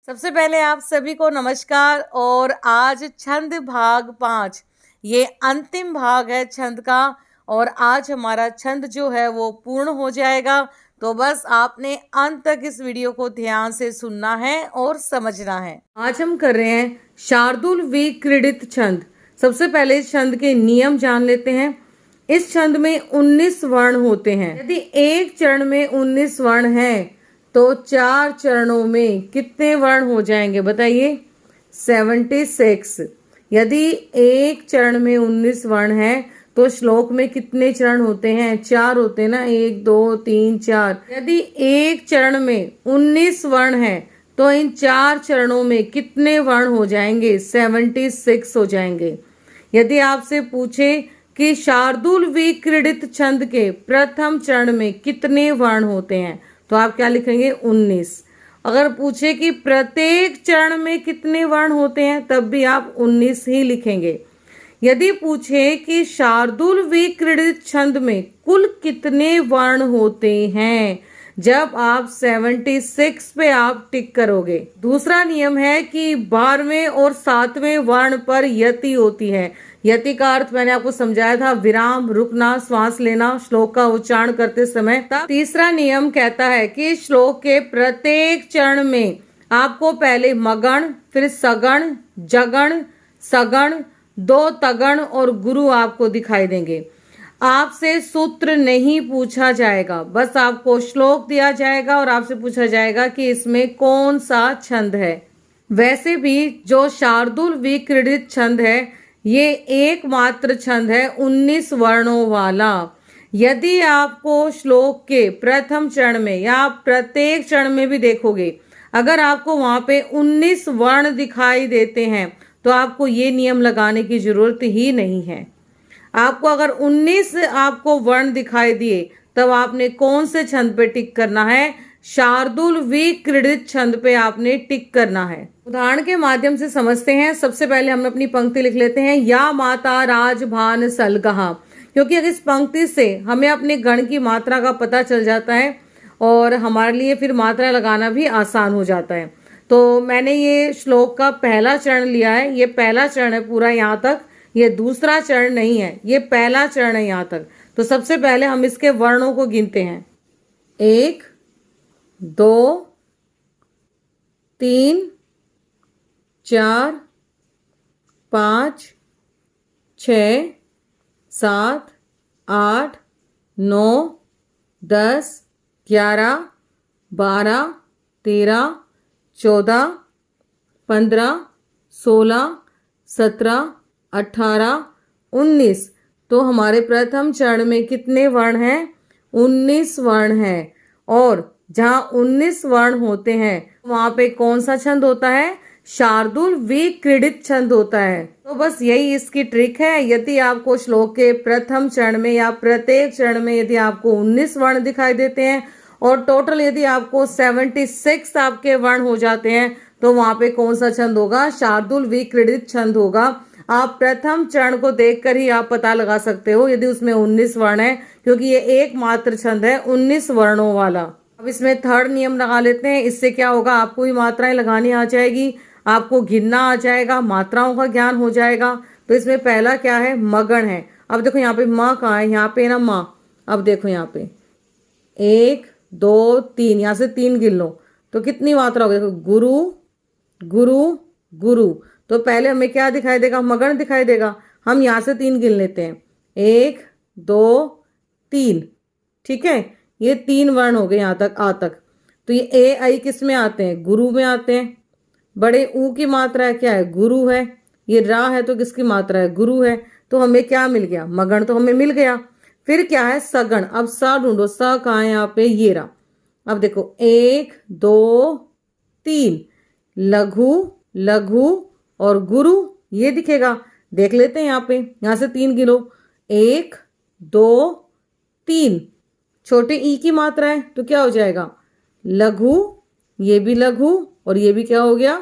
सबसे पहले आप सभी को नमस्कार। और आज छंद भाग 5 ये अंतिम भाग है छंद का। और आज हमारा छंद जो है वो पूर्ण हो जाएगा। तो बस आपने अंत तक इस वीडियो को ध्यान से सुनना है और समझना है। आज हम कर रहे हैं शार्दुल विक्रीडित छंद। सबसे पहले इस छंद के नियम जान लेते हैं। इस छंद में 19 वर्ण होते हैं। यदि एक चरण में 19 वर्ण हैं तो 4 चरणों में कितने वर्ण हो जाएंगे बताइए? 76। यदि एक चरण में 19 वर्ण है तो श्लोक में कितने चरण होते हैं? 4 होते हैं ना, 1 2 3 4। यदि एक चरण में 19 वर्ण है तो इन 4 चरणों में कितने वर्ण हो जाएंगे? 76 हो जाएंगे। यदि आपसे पूछे कि शार्दुल विक्रीडित छंद के प्रथम चरण में कितने वर्ण होते हैं तो आप क्या लिखेंगे? 19। अगर पूछे कि प्रत्येक चरण में कितने वर्ण होते हैं तब भी आप 19 ही लिखेंगे। यदि पूछे कि शार्दुल विक्रीडित छंद में कुल कितने वर्ण होते हैं, जब आप 76 पे आप टिक करोगे। दूसरा नियम है कि 12वें और 7वें वर्ण पर यति होती है। यति का अर्थ मैंने आपको समझाया था, विराम, रुकना, श्वास लेना श्लोक का उच्चारण करते समय। तब तीसरा नियम कहता है कि श्लोक के प्रत्येक चरण में आपको पहले मगण, फिर सगण, जगण, सगण, 2 तगण और गुरु आपको दिखाई देंगे। आपसे सूत्र नहीं पूछा जाएगा, बस आपको श्लोक दिया जाएगा और आपसे पूछा जाएगा कि इसमें कौन सा छंद है। वैसे भी जो शार्दुल विक्रीडित छंद है ये एकमात्र छंद है 19 वर्णों वाला। यदि आपको श्लोक के प्रथम चरण में या प्रत्येक चरण में भी देखोगे, अगर आपको वहां पे 19 वर्ण दिखाई देते हैं तो आपको ये नियम लगाने की जरूरत ही नहीं है। आपको अगर 19 आपको वर्ण दिखाई दिए तब आपने कौन से छंद पे टिक करना है? शार्दुल विक्रीडित छंद पे आपने टिक करना है। उदाहरण के माध्यम से समझते हैं। सबसे पहले हम अपनी पंक्ति लिख लेते हैं, या माता राजभान सलगहा। क्योंकि अगर इस पंक्ति से हमें अपने गण की मात्रा का पता चल जाता है और हमारे लिए फिर मात्रा लगाना भी आसान हो जाता है। तो मैंने ये श्लोक का पहला चरण लिया है। ये पहला चरण है पूरा यहाँ तक, ये दूसरा चरण नहीं है, ये पहला चरण है यहाँ तक। तो सबसे पहले हम इसके वर्णों को गिनते हैं। 1 2 3 4 5 6 7 8 9 10 11 12 13 14 15 16 17 18 19। तो हमारे प्रथम चरण में कितने वर्ण हैं? 19 वर्ण हैं। और जहां 19 वर्ण होते हैं वहां पे कौन सा छंद होता है? शार्दुल विक्रीडित छंद होता है। तो बस यही इसकी ट्रिक है। यदि आपको श्लोक के प्रथम चरण में या प्रत्येक चरण में यदि आपको 19 वर्ण दिखाई देते हैं और टोटल यदि आपको 76 आपके वर्ण हो जाते हैं तो वहां पे कौन सा छंद होगा? शार्दुल विक्रीडित छंद होगा। आप प्रथम चरण को देखकर ही आप पता लगा सकते हो यदि उसमें 19 वर्ण है, क्योंकि ये एकमात्र छंद है 19 वर्णों वाला। अब इसमें थर्ड नियम लगा लेते हैं। इससे क्या होगा? आपको भी मात्राएं लगानी आ जाएगी, आपको गिनना आ जाएगा, मात्राओं का ज्ञान हो जाएगा। तो इसमें पहला क्या है? मगण है। अब देखो यहाँ पे माँ कहाँ है? यहाँ पे ना माँ। अब देखो यहाँ पे 1 2 3, यहाँ से 3 गिन लो तो कितनी मात्रा होगी? देखो गुरु गुरु गुरु। तो पहले हमें क्या दिखाई देगा? मगण दिखाई देगा। हम यहाँ से 3 गिन लेते हैं, 1 2 3। ठीक है, ये 3 वर्ण हो गए यहाँ तक आ तक। तो ये ए आई किस में आते हैं? गुरु में आते हैं। बड़े ऊ की मात्रा है क्या है? गुरु है। ये रा है तो किसकी मात्रा है? गुरु है। तो हमें क्या मिल गया? मगण तो हमें मिल गया। फिर क्या है? सगण। अब सा ढूंढो, सा कहाँ है? यहाँ पे ये रहा। अब देखो 1 2 3, लघु लघु और गुरु ये दिखेगा। देख लेते हैं यहाँ पे, यहाँ से 3 गिनो, 1 2 3। छोटे ई की मात्रा है तो क्या हो जाएगा? लघु। ये भी लघु और ये भी क्या हो गया?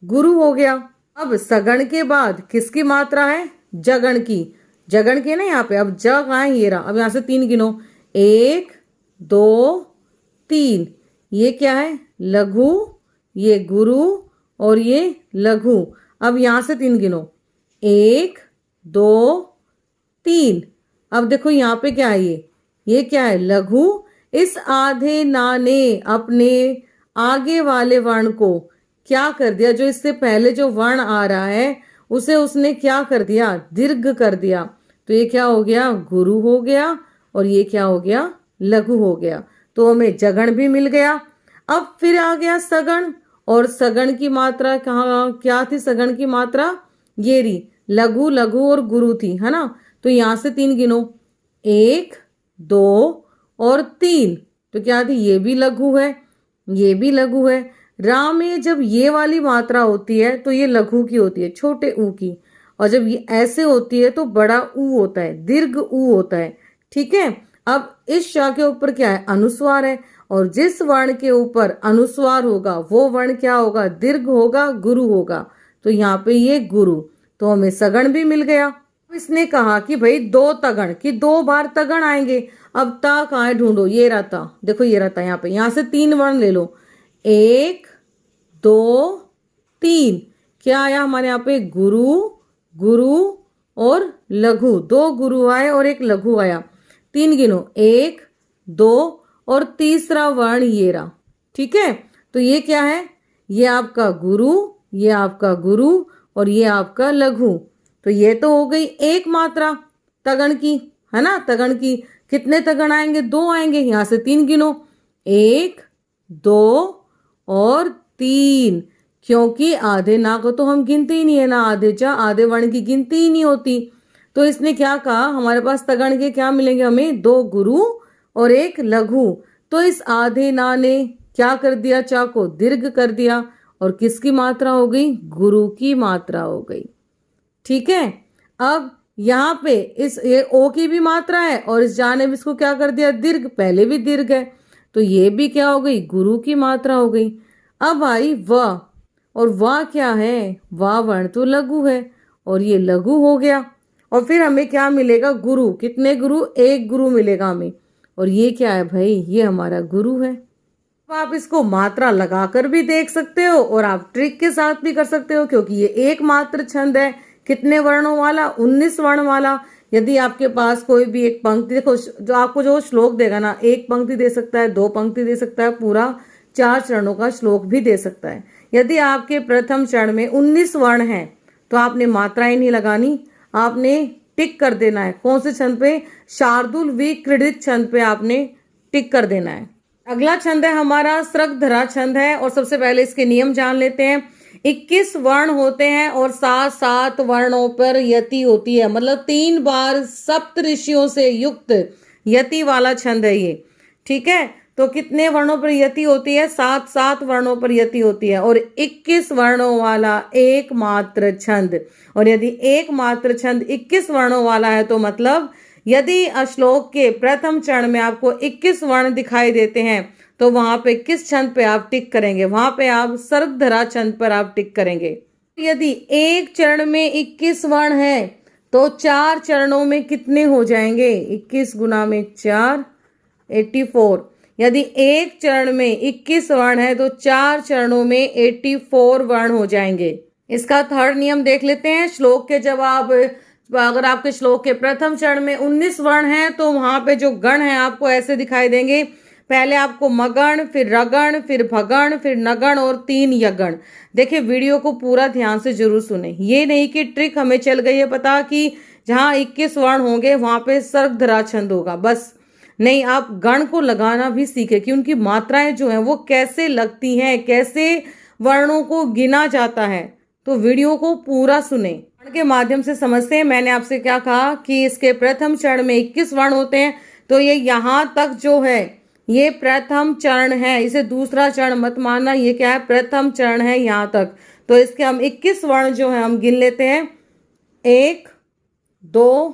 गुरु हो गया। अब सगण के बाद किसकी मात्रा है? जगण की। जगण के ना यहाँ पे। अब ज कहाँ है? ये रहा। अब यहाँ से 3 गिनो, 1 2 3। ये क्या है? लघु, ये गुरु और ये लघु। अब यहाँ से 3 गिनो, 1 2 3। अब देखो यहाँ पे क्या है, ये क्या है, लघु। इस आधे ना ने अपने आगे वाले वर्ण को क्या कर दिया, जो इससे पहले जो वर्ण आ रहा है उसे उसने क्या कर दिया, दीर्घ कर दिया। तो ये क्या हो गया, गुरु हो गया, और ये क्या हो गया, लघु हो गया। तो हमें जगण भी मिल गया। अब फिर आ गया सगण, और सगण की मात्रा कहाँ क्या थी, सगण की मात्रा ये रही, लघु लघु और गुरु थी, है ना। तो यहां से 3 गिनो, 1 2 और 3। तो क्या थी, ये भी लघु है, ये भी लघु है। रा में जब ये वाली मात्रा होती है तो ये लघु की होती है, छोटे ऊ की, और जब ये ऐसे होती है तो बड़ा ऊ होता है, दीर्घ ऊ होता है। ठीक है। अब इस श के ऊपर क्या है, अनुस्वार है, और जिस वर्ण के ऊपर अनुस्वार होगा वो वर्ण क्या होगा, दीर्घ होगा, गुरु होगा। तो यहाँ पे ये गुरु। तो हमें सगण भी मिल गया। इसने कहा कि भाई 2 तगण, कि 2 बार तगण आएंगे। अब ता कहाँ है, ढूंढो, ये रहता, देखो ये रहता यहाँ पे। यहाँ से 3 वर्ण ले लो, 1 2 3। क्या आया हमारे यहाँ पे, गुरु गुरु और लघु। 2 गुरु आए और 1 लघु आया। 3 गिनो, 1 2 और तीसरा वर्ण ये रहा। ठीक है। तो ये क्या है, ये आपका गुरु, ये आपका गुरु, और ये आपका लघु। तो ये तो हो गई एक मात्रा तगण की, है ना। तगण की कितने तगण आएंगे, 2 आएंगे। यहां से 3 गिनो, 1 2 और 3। क्योंकि आधे ना को तो हम गिनते ही नहीं है ना, आधे चा आधे वर्ण की गिनती ही नहीं होती। तो इसने क्या कहा, हमारे पास तगण के क्या मिलेंगे हमें, 2 गुरु और 1 लघु। तो इस आधे ना ने क्या कर दिया, चा को दीर्घ कर दिया, और किसकी मात्रा हो गई, गुरु की मात्रा हो गई। ठीक है। अब यहाँ पे इस ये ओ की भी मात्रा है, और इस जा ने भी इसको क्या कर दिया, दीर्घ, पहले भी दीर्घ है, तो ये भी क्या हो गई, गुरु की मात्रा हो गई। अब आई व, और व क्या है, व वर्ण तो लघु है, और ये लघु हो गया। और फिर हमें क्या मिलेगा, गुरु। कितने गुरु, 1 गुरु मिलेगा हमें, और ये क्या है भाई, ये हमारा गुरु है। अब आप इसको मात्रा लगाकर भी देख सकते हो, और आप ट्रिक के साथ भी कर सकते हो, क्योंकि ये एक मात्र छंद है। कितने वर्णों वाला, 19 वर्ण वाला। यदि आपके पास कोई भी एक पंक्ति, देखो जो आपको जो श्लोक देगा ना, 1 पंक्ति दे सकता है, 2 पंक्ति दे सकता है, पूरा 4 चरणों का श्लोक भी दे सकता है। यदि आपके प्रथम चरण में 19 वर्ण हैं तो आपने मात्राएं नहीं लगानी, आपने टिक कर देना है। कौन से छंद पे, शार्दुल विक्रीडित छंद पे आपने टिक कर देना है। अगला छंद है हमारा स्रग्धरा छंद है, और सबसे पहले इसके नियम जान लेते हैं। 21 वर्ण होते हैं और 7 वर्णों पर यति होती है, मतलब 3 बार सप्त ऋषियों से युक्त यति वाला छंद है ये। ठीक है। तो कितने वर्णों पर यति होती है, 7 वर्णों पर यति होती है, और 21 वर्णों वाला एकमात्र छंद। और यदि एकमात्र छंद 21 वर्णों वाला है तो मतलब यदि श्लोक के प्रथम चरण में आपको 21 वर्ण दिखाई देते हैं तो वहां पे किस छंद पे आप टिक करेंगे, वहां पे आप सर्गधरा छंद पर आप टिक करेंगे। यदि एक चरण में 21 वर्ण है तो 4 चरणों में कितने हो जाएंगे, 21 गुना में 4 84। यदि एक चरण में 21 वर्ण है तो 4 चरणों में 84 वर्ण हो जाएंगे। इसका थर्ड नियम देख लेते हैं। श्लोक के जब आप, अगर आपके श्लोक के प्रथम चरण में 19 वर्ण हैं तो वहां पे जो गण है आपको ऐसे दिखाई देंगे। पहले आपको मगण, फिर रगण, फिर भगण, फिर नगण और 3 यगण। देखिए वीडियो को पूरा ध्यान से जरूर सुने। ये नहीं कि ट्रिक हमें चल गई है पता कि जहां 21 वर्ण होंगे वहां पे सर्गधरा छंद होगा, बस नहीं, आप गण को लगाना भी सीखे कि उनकी मात्राएं जो हैं वो कैसे लगती हैं, कैसे वर्णों को गिना जाता है। तो वीडियो को पूरा सुने, गण के माध्यम से समझते हैं। मैंने आपसे क्या कहा कि इसके प्रथम चरण में 21 वर्ण होते हैं, तो ये यहाँ तक जो है ये प्रथम चरण है, इसे दूसरा चरण मत मानना, ये क्या है, प्रथम चरण है यहाँ तक। तो इसके हम 21 वर्ण जो है हम गिन लेते हैं, 1 2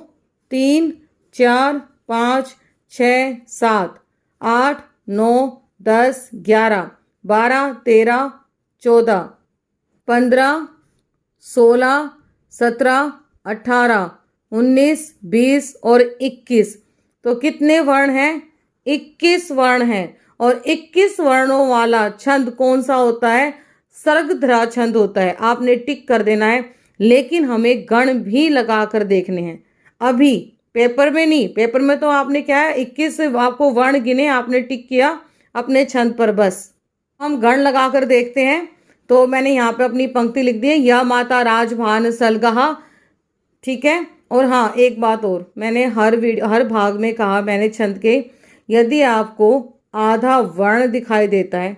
3 4 5 6 7 8 9 10 11 12 13 14 15 16 17 18 19 20 और 21। तो कितने वर्ण हैं, 21 वर्ण हैं। और 21 वर्णों वाला छंद कौन सा होता है, सर्गधरा छंद होता है, आपने टिक कर देना है। लेकिन हमें गण भी लगा कर देखने हैं, अभी पेपर में नहीं। पेपर में तो आपने क्या है 21 आपको वर्ण गिने, आपने टिक किया अपने छंद पर, बस हम गण लगा कर देखते हैं। तो मैंने यहाँ पे अपनी पंक्ति लिख दी है, या माता राजभान सलगहा, ठीक है। और हाँ, एक बात और, मैंने हर भाग में कहा मैंने छंद के, यदि आपको आधा वर्ण दिखाई देता है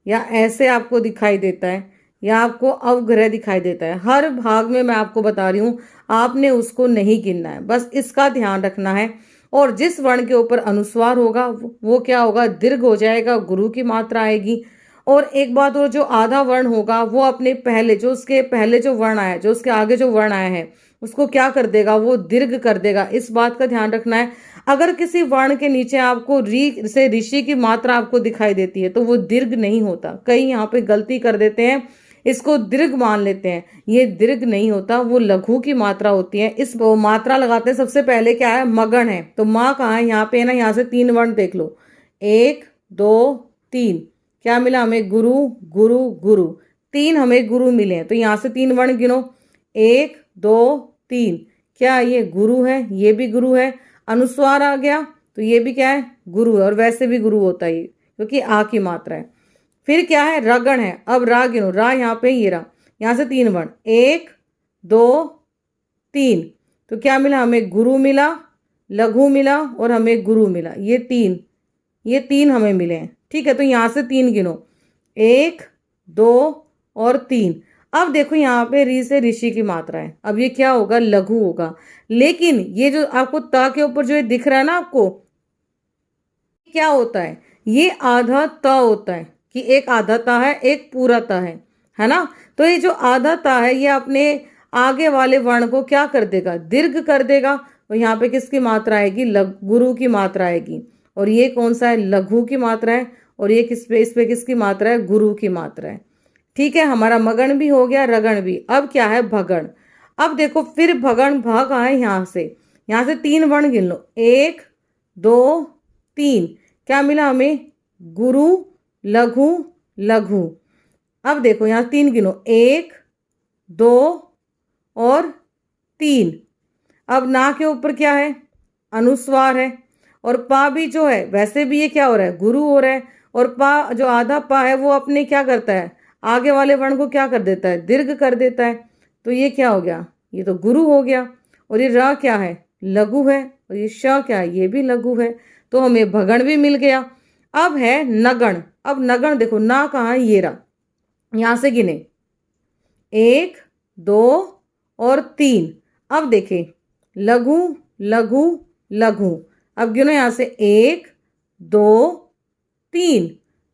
या ऐसे आपको दिखाई देता है या आपको अवग्रह दिखाई देता है, हर भाग में मैं आपको बता रही हूँ, आपने उसको नहीं गिनना है, बस इसका ध्यान रखना है। और जिस वर्ण के ऊपर अनुस्वार होगा वो क्या होगा, दीर्घ हो जाएगा, गुरु की मात्रा आएगी। और एक बात और, जो आधा वर्ण होगा वो अपने पहले जो उसके पहले जो वर्ण आया, जो उसके आगे जो वर्ण आया है, उसको क्या कर देगा, वो दीर्घ कर देगा। इस बात का ध्यान रखना है। अगर किसी वर्ण के नीचे आपको री से ऋषि की मात्रा आपको दिखाई देती है तो वो दीर्घ नहीं होता। कई यहाँ पे गलती कर देते हैं, इसको दीर्घ मान लेते हैं, ये दीर्घ नहीं होता, वो लघु की मात्रा होती है। इस मात्रा लगाते हैं, सबसे पहले क्या है, मगन है, तो माँ कहाँ है, यहाँ पे है ना, यहाँ से 3 वर्ण देख लो, 1 2 3, क्या मिला हमें, गुरु गुरु गुरु, 3 हमें गुरु मिले हैं। तो यहाँ से 3 वर्ण गिनो, 1 2 3, क्या ये गुरु है, ये भी गुरु है। अनुस्वार आ गया तो ये भी क्या है, गुरु है, और वैसे भी गुरु होता है क्योंकि आ की मात्रा है। फिर क्या है, रगण है। अब रा गिनो, रा यहाँ पे ये रहा, यहाँ से 3 वर्ण, 1 2 3, तो क्या मिला हमें, गुरु मिला, लघु मिला और हमें गुरु मिला, ये 3 हमें मिले हैं, ठीक है। तो यहाँ से 3 गिनो, 1 2 और 3। अब देखो यहाँ पे री से ऋषि की मात्रा है, अब ये क्या होगा, लघु होगा। लेकिन ये जो आपको ता के ऊपर जो ये दिख रहा है ना आपको, क्या होता है, ये आधा ता होता है, कि एक आधा ता है एक पूरा ता है ना। तो ये जो आधा ता है ये अपने आगे वाले वर्ण को क्या कर देगा, दीर्घ कर देगा। और यहाँ पे किसकी मात्रा आएगी, गुरु की मात्रा आएगी। और ये कौन सा है, लघु की मात्रा है। और ये इस पे किसकी मात्रा है, गुरु की मात्रा है, ठीक है। हमारा मगन भी हो गया, रगण भी। अब क्या है, भगण। अब देखो फिर भगण भाग आए, यहाँ से 3 वर्ण गिन लो, 1 2 3, क्या मिला हमें, गुरु लघु लघु। अब देखो यहाँ 3 गिनो, 1 2 और 3। अब ना के ऊपर क्या है, अनुस्वार है। और पा भी जो है वैसे भी ये क्या हो रहा है, गुरु हो रहा है। और पा जो आधा पा है वो अपने क्या करता है, आगे वाले वर्ण को क्या कर देता है, दीर्घ कर देता है। तो ये क्या हो गया, ये तो गुरु हो गया। और ये रा क्या है, लघु है। और ये श क्या है, ये भी लघु है। तो हमें भगण भी मिल गया। अब है नगण। अब नगण देखो, ना कहाँ है, ये रहा, यहाँ से गिने 1 2 और 3। अब देखे लघु लघु लघु। अब गिनो यहाँ से 1 2 3,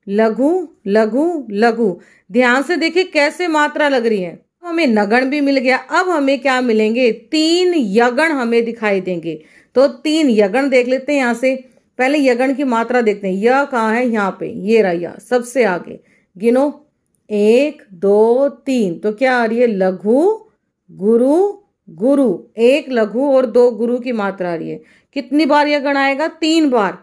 लघु लघु लघु। ध्यान से देखिए कैसे मात्रा लग रही है। हमें नगण भी मिल गया। अब हमें क्या मिलेंगे, 3 यगण हमें दिखाई देंगे। तो 3 यगण देख लेते हैं। यहाँ से पहले यगण की मात्रा देखते हैं, यह कहाँ है, यहाँ पे ये रहा, यह सबसे आगे। गिनो 1 2 3, तो क्या आ रही है, लघु गुरु गुरु। 1 लघु और 2 गुरु की मात्रा आ रही है। कितनी बार यगण आएगा, 3 बार।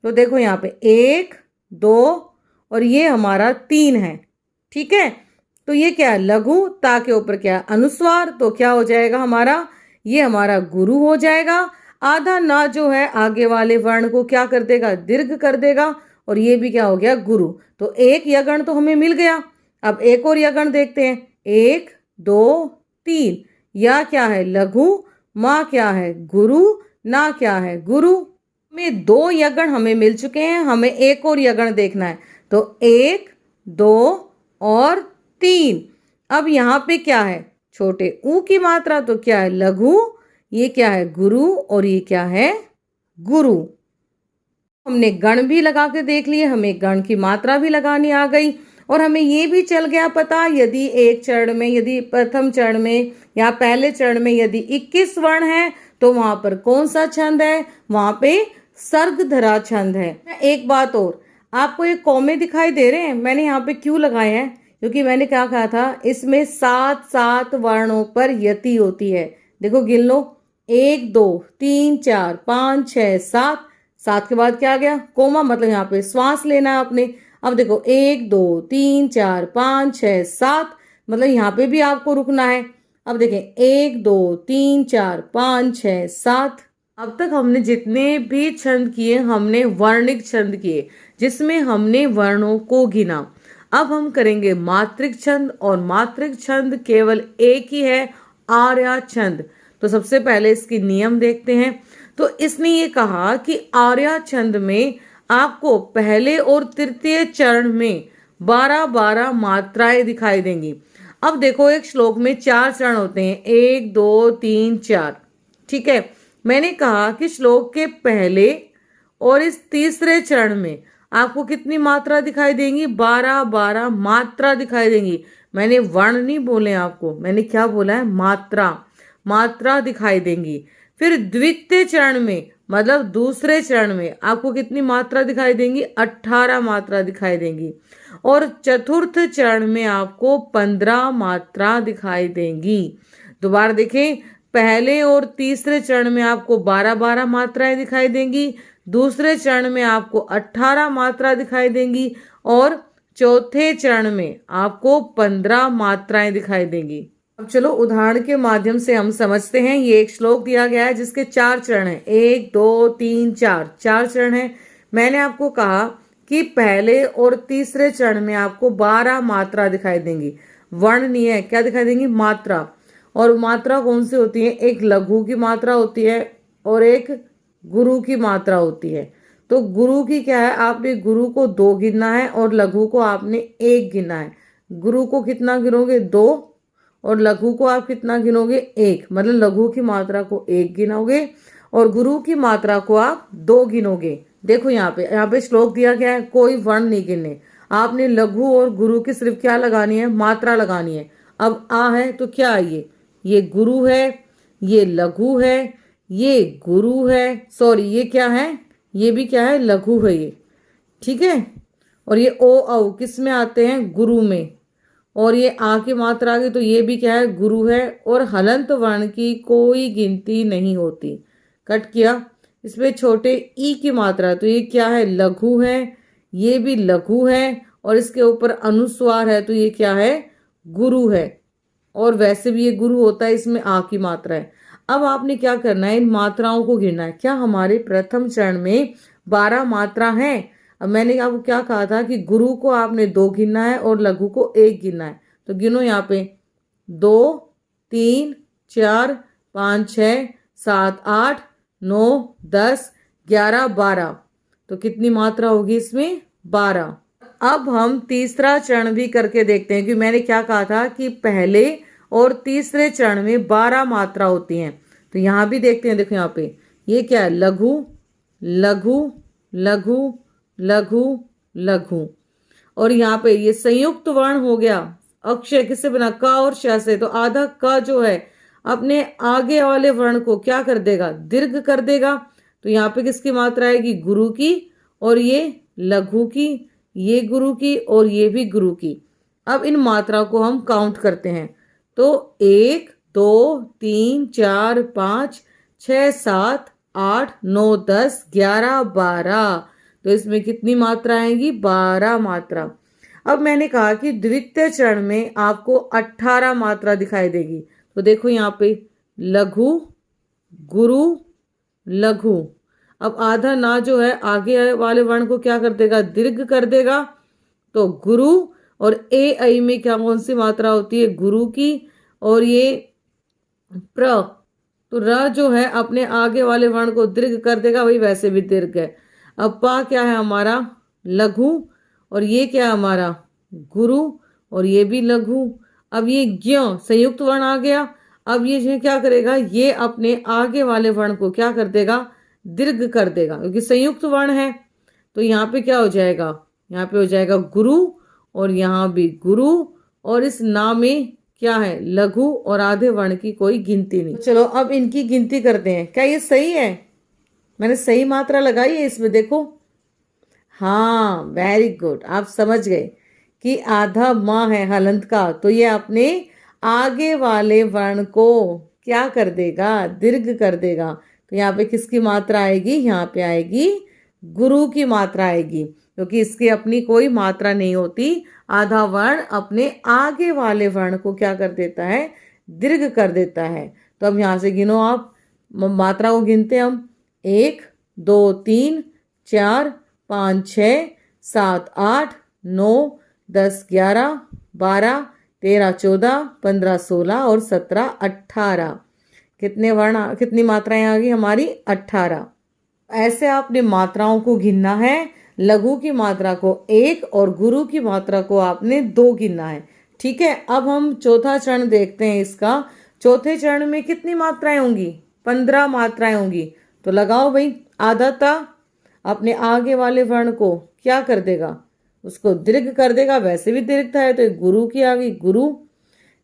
तो देखो यहाँ पे 1 2 और ये हमारा 3 है, ठीक है। तो ये क्या है, लघु, ता के ऊपर क्या है, अनुस्वार। तो क्या हो जाएगा हमारा, ये हमारा गुरु हो जाएगा। आधा ना जो है आगे वाले वर्ण को क्या कर देगा, दीर्घ कर देगा। और ये भी क्या हो गया, गुरु। तो 1 यगण तो हमें मिल गया। अब एक और यगण देखते हैं, 1 2 3। या क्या है, लघु, माँ क्या है, गुरु, ना क्या है, गुरु। में 2 यगण हमें मिल चुके हैं, हमें एक और यगण देखना है। तो 1 2 और 3। अब यहाँ पे क्या है, छोटे ऊ की मात्रा, तो क्या है, लघु, ये क्या है, गुरु, और ये क्या है, गुरु। हमने गण भी लगा के देख लिए, हमें गण की मात्रा भी लगानी आ गई। और हमें ये भी चल गया पता, यदि एक चरण में, यदि प्रथम चरण में या पहले चरण में यदि 21 वर्ण है तो वहां पर कौन सा छंद है, वहां पे सर्गधरा छंद है। एक बात और, आपको ये कौमे दिखाई दे रहे हैं, मैंने यहाँ पे क्यों लगाए हैं, क्योंकि मैंने क्या कहा था, इसमें 7 वर्णों पर यति होती है। देखो गिन लो, 1 2 3 4 5 6 7। 7 के बाद क्या आ गया, कोमा, मतलब यहाँ पे श्वास लेना है आपने। अब देखो 1 2 3 4 5 6 7, मतलब यहाँ पे भी आपको रुकना है। अब देखें 1 2 3 4 5 6 7। अब तक हमने जितने भी छंद किए हमने वर्णिक छंद किए, जिसमें हमने वर्णों को गिना। अब हम करेंगे मात्रिक छंद, और मात्रिक छंद केवल एक ही है, आर्या छंद। तो सबसे पहले इसकी नियम देखते हैं। तो इसने ये कहा कि आर्या छंद में आपको पहले और तृतीय चरण में 12-12 मात्राएं दिखाई देंगी। अब देखो एक श्लोक में 4 चरण होते हैं, 1 2 3 4। ठीक है, मैंने कहा कि श्लोक के पहले और इस तीसरे चरण में आपको कितनी मात्रा दिखाई देंगी? 12-12 मात्रा दिखाई देंगी। मैंने वर्ण नहीं बोले आपको, मैंने क्या बोला है? मात्रा। मात्रा दिखाई देंगी। फिर द्वितीय चरण में, मतलब दूसरे चरण में आपको कितनी मात्रा दिखाई देंगी? 18 मात्रा दिखाई देंगी। और चतुर्थ चरण में आपको 15 मात्रा दिखाई देंगी। दोबारा देखें, पहले और तीसरे चरण में आपको 12-12 मात्राएं दिखाई देंगी, दूसरे चरण में आपको 18 मात्रा दिखाई देंगी, और चौथे चरण में आपको 15 मात्राएं दिखाई देंगी। अब चलो उदाहरण के माध्यम से हम समझते हैं। ये एक श्लोक दिया गया है जिसके 4 चरण हैं, 1 2 3 4, 4 चरण हैं। मैंने आपको कहा कि पहले और तीसरे चरण में आपको 12 मात्रा दिखाई देंगी। वर्ण नहीं है, क्या दिखाई देंगी? मात्रा। और मात्रा कौन सी होती है? एक लघु की मात्रा होती है और एक गुरु की मात्रा होती है। तो गुरु की क्या है? आपने गुरु को 2 गिनना है और लघु को आपने 1 गिनना है। गुरु को कितना गिनोगे? 2, और लघु को आप कितना गिनोगे? 1। मतलब लघु की मात्रा को 1 गिनोगे और गुरु की मात्रा को आप 2 गिनोगे। देखो यहाँ पे श्लोक दिया गया है, कोई वर्ण नहीं गिनने। आपने लघु और गुरु की सिर्फ क्या लगानी है? मात्रा लगानी है। अब आ है तो क्या है? ये गुरु है, ये लघु है, ये गुरु है, सॉरी ये क्या है? ये भी क्या है? लघु है ये। ठीक है, और ये ओ औ किस में आते हैं? गुरु में। और ये आ की मात्रा आ गई तो ये भी क्या है? गुरु है। और हलंत वर्ण की कोई गिनती नहीं होती। कट किया। इसमें छोटे ई की मात्रा, तो ये क्या है? लघु है, ये भी लघु है, और इसके ऊपर अनुस्वार है तो ये क्या है? गुरु है। और वैसे भी ये गुरु होता है, इसमें आ की मात्रा है। अब आपने क्या करना है? इन मात्राओं को गिनना है। क्या हमारे प्रथम चरण में 12 मात्रा है? अब मैंने आपको क्या कहा था कि गुरु को आपने 2 गिनना है और लघु को 1 गिनना है। तो गिनो यहाँ पे 2 3 4 5 6 7 8 9 10 11 12। तो कितनी मात्रा होगी इसमें? 12। अब हम तीसरा चरण भी करके देखते हैं कि मैंने क्या कहा था कि पहले और तीसरे चरण में 12 मात्रा होती हैं। तो यहाँ भी देखते हैं। देखो यहाँ पे ये क्या है? लघु लघु लघु लघु लघु। और यहाँ पे ये संयुक्त वर्ण हो गया। अक्षय किससे बना? क और श से। तो आधा क जो है अपने आगे वाले वर्ण को क्या कर देगा? दीर्घ कर देगा। तो यहाँ पे किसकी मात्रा आएगी? गुरु की, और ये लघु की, ये गुरु की, और ये भी गुरु की। अब इन मात्रा को हम काउंट करते हैं। तो 1 2 3 4 5 6 7 8 9 10 11 12। तो इसमें कितनी मात्रा आएगी? 12 मात्रा। अब मैंने कहा कि द्वितीय चरण में आपको 18 मात्रा दिखाई देगी। तो देखो यहाँ पे लघु गुरु लघु। अब आधा ना जो है आगे वाले वर्ण को क्या कर देगा? दीर्घ कर देगा। तो गुरु और ए ऐ में क्या कौन सी मात्रा होती है? गुरु की। और ये प्र, तो र जो है अपने आगे वाले वर्ण को दीर्घ कर देगा, वही वैसे भी दीर्घ है। अब पा क्या है हमारा? लघु, और ये क्या है हमारा? गुरु, और ये भी लघु। अब ये ज्ञ संयुक्त वर्ण आ गया। अब ये क्या करेगा? ये अपने आगे वाले वर्ण को क्या कर देगा? दीर्घ कर देगा, क्योंकि संयुक्त वर्ण है। तो यहाँ पे क्या हो जाएगा? यहाँ पे हो जाएगा गुरु, और यहाँ भी गुरु, और इस ना में क्या है? लघु, और आधे वर्ण की कोई गिनती नहीं। चलो अब इनकी गिनती करते हैं। क्या ये सही है? मैंने सही मात्रा लगाई है इसमें, देखो। हाँ, वेरी गुड, आप समझ गए कि आधा माँ है हलंत का, तो ये अपने आगे वाले वर्ण को क्या कर देगा? दीर्घ कर देगा। तो यहाँ पे किसकी मात्रा आएगी? यहाँ पे आएगी गुरु की मात्रा आएगी, क्योंकि इसकी अपनी कोई मात्रा नहीं होती। आधा वर्ण अपने आगे वाले वर्ण को क्या कर देता है, दीर्घ कर देता है। तो अब यहाँ से गिनो आप, मात्रा को गिनते हैं हम, 1 2 3 4 5 6 7 8 9 10 11 12 13 14 15 16 और 17 18। कितने वर्ण, कितनी मात्राएं आ गई हमारी, 18। ऐसे आपने मात्राओं को गिनना है। लघु की मात्रा को 1 और गुरु की मात्रा को आपने 2 गिनना है। ठीक है, अब हम चौथा चरण देखते हैं इसका। चौथे चरण में कितनी मात्राएं होंगी, 15 मात्राएं होंगी। तो लगाओ भाई, आधाता अपने आगे वाले वर्ण को क्या कर देगा, उसको दीर्घ कर देगा। वैसे भी दीर्घता है तो गुरु की आ गई, गुरु।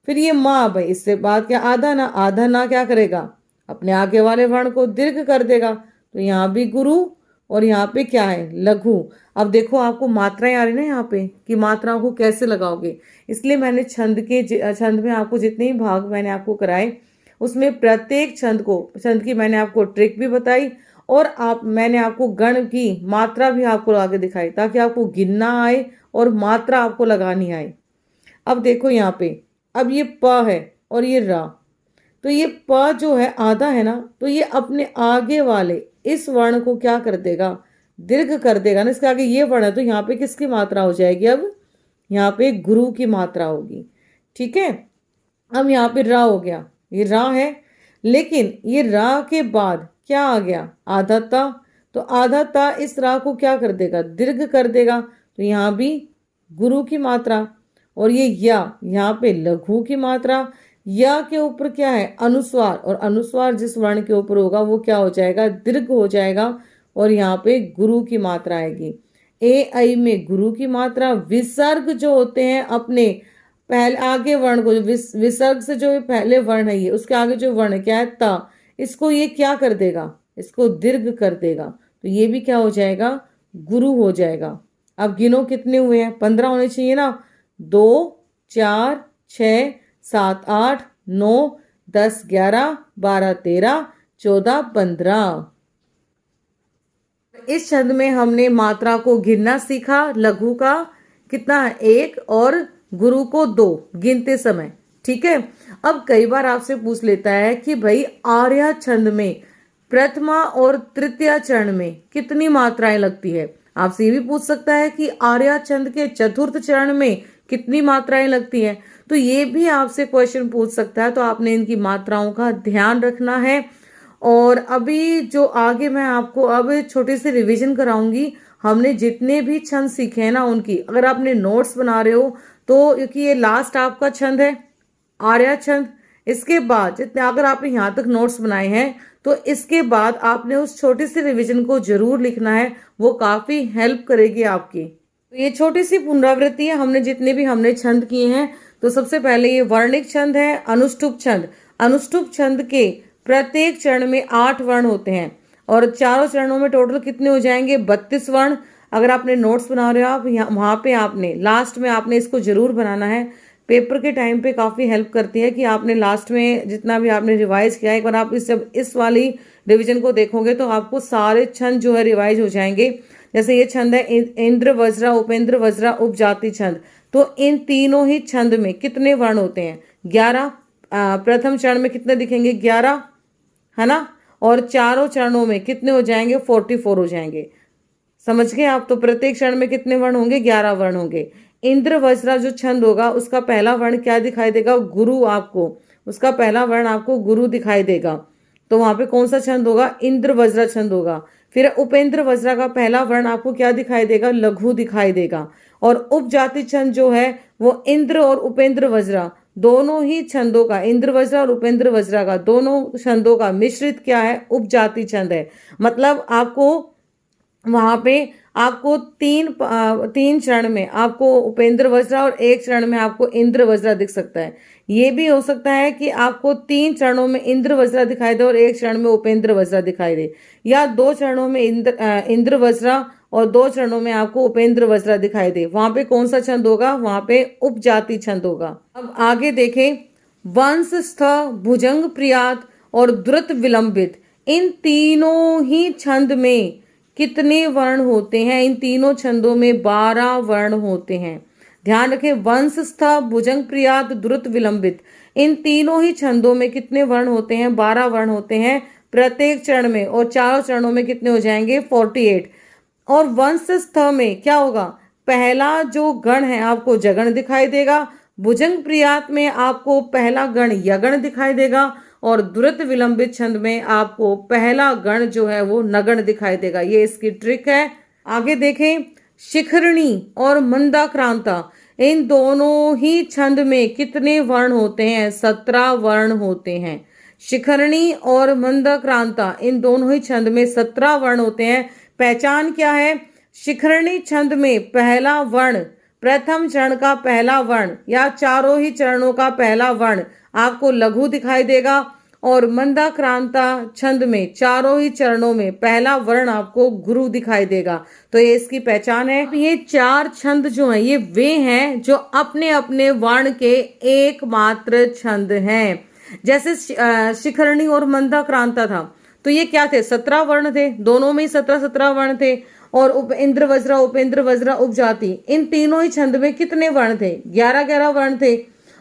फिर ये माँ, भाई इससे बाद क्या, आधा ना, आधा ना क्या करेगा, अपने आगे वाले वर्ण को दीर्घ कर देगा। तो यहाँ भी गुरु और यहाँ पे क्या है, लघु। अब देखो आपको मात्राएं आ रही ना यहाँ पे, कि मात्राओं को कैसे लगाओगे। इसलिए मैंने छंद में आपको जितने भी भाग मैंने आपको कराए, उसमें प्रत्येक छंद की मैंने आपको ट्रिक भी बताई, और मैंने आपको गण की मात्रा भी आपको लगा के दिखाई, ताकि आपको गिनना आए और मात्रा आपको लगानी आए। अब देखो यहाँ पे, अब ये प है और ये रा। तो ये प जो है आधा है ना, तो ये अपने आगे वाले इस वर्ण को क्या कर देगा, दीर्घ कर देगा ना। इसके आगे ये वर्ण है तो यहाँ पे किसकी मात्रा हो जाएगी, अब यहाँ पे गुरु की मात्रा होगी। ठीक है, अब यहाँ पे रा हो गया, ये रा है, लेकिन ये रा के बाद क्या आ गया, आधाता। तो आधाता इस रा को क्या कर देगा, दीर्घ कर देगा। तो यहाँ भी गुरु की मात्रा, और ये या, यहाँ पे लघु की मात्रा। या के ऊपर क्या है, अनुस्वार, और अनुस्वार जिस वर्ण के ऊपर होगा वो क्या हो जाएगा, दीर्घ हो जाएगा, और यहाँ पे गुरु की मात्रा आएगी। ए ऐ में गुरु की मात्रा। विसर्ग जो होते हैं अपने पहले आगे वर्ण को, विसर्ग से जो पहले वर्ण है ये, उसके आगे जो वर्ण है क्या है, ता, इसको ये क्या कर देगा, इसको दीर्घ कर देगा। तो ये भी क्या हो जाएगा, गुरु हो जाएगा। अब गिनो कितने हुए हैं, 15 होने चाहिए ना। 2 4 6 7 8 9 10 11 12 13 14 15। इस छंद में हमने मात्रा को गिनना सीखा। लघु का कितना है, 1 और गुरु को 2 गिनते समय। ठीक है, अब कई बार आपसे पूछ लेता है कि भाई आर्या छंद में प्रथमा और तृतीय चरण में कितनी मात्राएं लगती है। आपसे ये भी पूछ सकता है कि आर्या छंद के चतुर्थ चरण में कितनी मात्राएं लगती हैं। तो ये भी आपसे क्वेश्चन पूछ सकता है, तो आपने इनकी मात्राओं का ध्यान रखना है। और अभी जो आगे मैं आपको अब छोटी सी रिवीजन कराऊंगी। हमने जितने भी छंद सीखे हैं ना उनकी, अगर आपने नोट्स बना रहे हो तो, क्योंकि ये लास्ट आपका छंद है आर्या छंद, इसके बाद जितने अगर आपने यहाँ तक नोट्स बनाए हैं तो इसके बाद आपने उस छोटी सी रिवीजन को जरूर लिखना है, वो काफी हेल्प करेगी आपकी। तो ये छोटी सी पुनरावृत्ति है, हमने जितने भी हमने छंद किए हैं। तो सबसे पहले ये वर्णिक छंद है, अनुष्टुप छंद। अनुष्टुप छंद के प्रत्येक चरण में 8 वर्ण होते हैं, और चारों चरणों में टोटल कितने हो जाएंगे, 32 वर्ण। अगर आपने नोट्स बना रहे हो आप, वहाँ पे आपने लास्ट में आपने इसको जरूर बनाना है। पेपर के टाइम पे काफ़ी हेल्प करती है कि आपने लास्ट में जितना भी आपने रिवाइज किया है, एक बार आप जब इस वाली रिविजन को देखोगे तो आपको सारे छंद जो है रिवाइज हो जाएंगे। जैसे ये छंद है इंद्र वज्रा, उपेंद्र वज्रा, उपजाति छंद। तो इन तीनों ही छंद में कितने वर्ण होते हैं, 11। प्रथम चरण में कितने दिखेंगे, 11, है ना। और चारों चरणों में कितने हो जाएंगे, 44 हो जाएंगे। समझ गए आप। तो प्रत्येक चरण में कितने वर्ण होंगे, 11 वर्ण होंगे। इंद्र वज्रा जो छंद होगा उसका पहला वर्ण क्या दिखाई देगा, गुरु। आपको उसका पहला वर्ण आपको गुरु दिखाई देगा। तो वहां पे कौन सा छंद होगा, इंद्र वज्रा छंद होगा। फिर उपेंद्र वज्रा का पहला वर्ण आपको क्या दिखाई देगा, लघु दिखाई देगा। और उपजाति छंद जो है वो इंद्र और उपेंद्र वज्रा दोनों ही छंदों का, इंद्र वज्रा और उपेंद्र वज्रा का दोनों छंदों का मिश्रित क्या है, उपजाति छंद है। मतलब आपको वहां पे आपको तीन चरण में आपको उपेंद्र वज्रा और एक चरण में आपको इंद्र वज्रा दिख सकता है। ये भी हो सकता है कि आपको 3 चरणों में इंद्र वज्रा दिखाई दे और एक चरण में उपेंद्र वज्रा दिखाई दे, या 2 चरणों में इंद्र वज्रा और 2 चरणों में आपको उपेंद्र वज्रा दिखाई दे। वहां पे कौन सा छंद होगा, वहां पे उपजाति छंद होगा। अब आगे देखें, वंश स्थ, भुजंग प्रियात और द्रुत विलंबित, इन तीनों ही छंद में कितने वर्ण होते हैं? इन तीनों छंदों में 12 वर्ण होते हैं। ध्यान रखें, वंशस्थ, भुजंग प्रियात, द्रुत, विलंबित, इन तीनों ही छंदों में कितने वर्ण होते हैं? 12 वर्ण होते हैं प्रत्येक चरण में, और चारों चरणों में कितने हो जाएंगे? 48। और वंशस्थ में क्या होगा? पहला जो गण है आपको जगण दिखाई देगा, भुजंग प्रियात में आपको पहला गण यगण दिखाई देगा, और द्रुत विलंबित छंद में आपको पहला गण जो है वो नगण दिखाई देगा। ये इसकी ट्रिक है। आगे देखें, शिखरणी और मंदाक्रांता, इन दोनों ही छंद में कितने वर्ण होते हैं? 17 वर्ण होते हैं। शिखरणी और मंदाक्रांता, इन दोनों ही छंद में 17 वर्ण होते हैं। पहचान क्या है? शिखरणी छंद में पहला वर्ण, प्रथम चरण का पहला वर्ण या चारों ही चरणों का पहला वर्ण आपको लघु दिखाई देगा, और मंदाक्रांता छंद में चारों ही चरणों में पहला वर्ण आपको गुरु दिखाई देगा। तो ये इसकी पहचान है। ये 4 छंद जो हैं ये वे हैं जो अपने अपने वर्ण के एकमात्र छंद हैं। जैसे शिखरणी और मंदाक्रांता था तो ये क्या थे? 17 वर्ण थे, दोनों में ही 17 वर्ण थे। और इंद्र वज्रा, उपेंद्र वज्रा, उपजाति, इन तीनों ही छंद में कितने वर्ण थे? 11 वर्ण थे।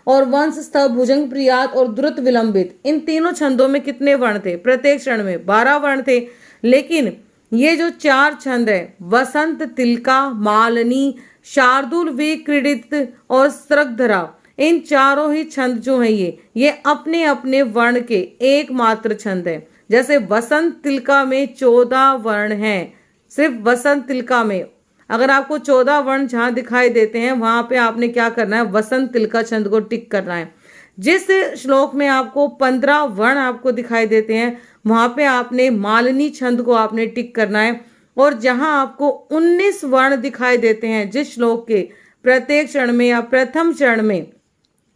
और वंशस्थ, भुजंग प्रियात और द्रुत विलंबित, इन तीनों छंदों में कितने वर्ण थे? प्रत्येक चरण में 12 वर्ण थे। लेकिन ये जो 4 छंद है, वसंत, तिलका, मालनी, शार्दुल, विक्रीडित और स्रग्धरा, इन चारों ही छंद जो है ये अपने अपने वर्ण के एकमात्र छंद है। जैसे वसंत तिलका में 14 वर्ण हैं, सिर्फ वसंत तिलका में। अगर आपको 14 वर्ण जहां दिखाई देते हैं वहां पे आपने क्या करना है? वसंत तिलका छंद को टिक करना है। जिस श्लोक में आपको 15 वर्ण आपको दिखाई देते हैं वहां पे आपने मालिनी छंद को आपने टिक करना है। और जहां आपको 19 वर्ण दिखाई देते हैं जिस श्लोक के प्रत्येक चरण में या प्रथम चरण में,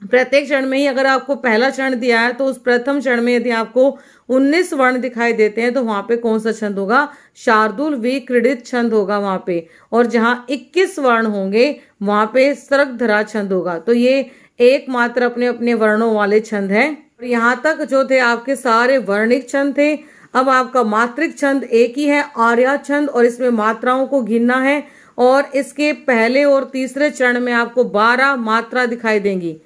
प्रत्येक चरण में ही अगर आपको पहला चरण दिया है तो उस प्रथम चरण में यदि आपको 19 वर्ण दिखाई देते हैं तो वहां पे कौन सा छंद होगा? शार्दुल, विक्रीडित छंद होगा वहां पे। और जहां 21 वर्ण होंगे वहां पे स्रग्धरा छंद होगा। तो ये एकमात्र अपने अपने वर्णों वाले छंद हैं। और यहाँ तक जो थे आपके सारे वर्णिक छंद थे। अब आपका मात्रिक छंद एक ही है, आर्या छंद, और इसमें मात्राओं को गिनना है। और इसके पहले और तीसरे चरण में आपको 12 मात्रा दिखाई देंगी।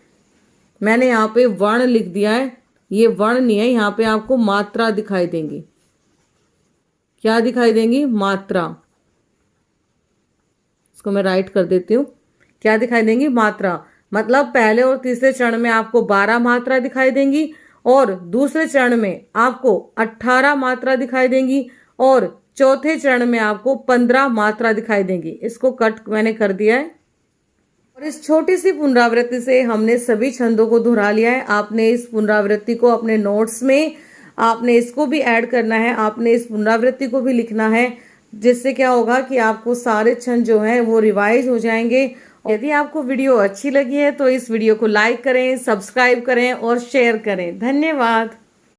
मैंने यहाँ पे वर्ण लिख दिया है, ये वर्ण नहीं है, यहाँ पे आपको मात्रा दिखाई देंगी। क्या दिखाई देंगी? मात्रा। इसको मैं राइट कर देती हूँ। क्या दिखाई देंगी? मात्रा। मतलब पहले और तीसरे चरण में आपको 12 मात्रा दिखाई देंगी, और दूसरे चरण में आपको 18 मात्रा दिखाई देंगी, और चौथे चरण में आपको 15 मात्रा दिखाई देंगी। इसको कट मैंने कर दिया है। और इस छोटी सी पुनरावृत्ति से हमने सभी छंदों को दोहरा लिया है। आपने इस पुनरावृत्ति को अपने नोट्स में आपने इसको भी ऐड करना है, आपने इस पुनरावृत्ति को भी लिखना है, जिससे क्या होगा कि आपको सारे छंद जो हैं वो रिवाइज हो जाएंगे। यदि आपको वीडियो अच्छी लगी है तो इस वीडियो को लाइक करें, सब्सक्राइब करें और शेयर करें। धन्यवाद।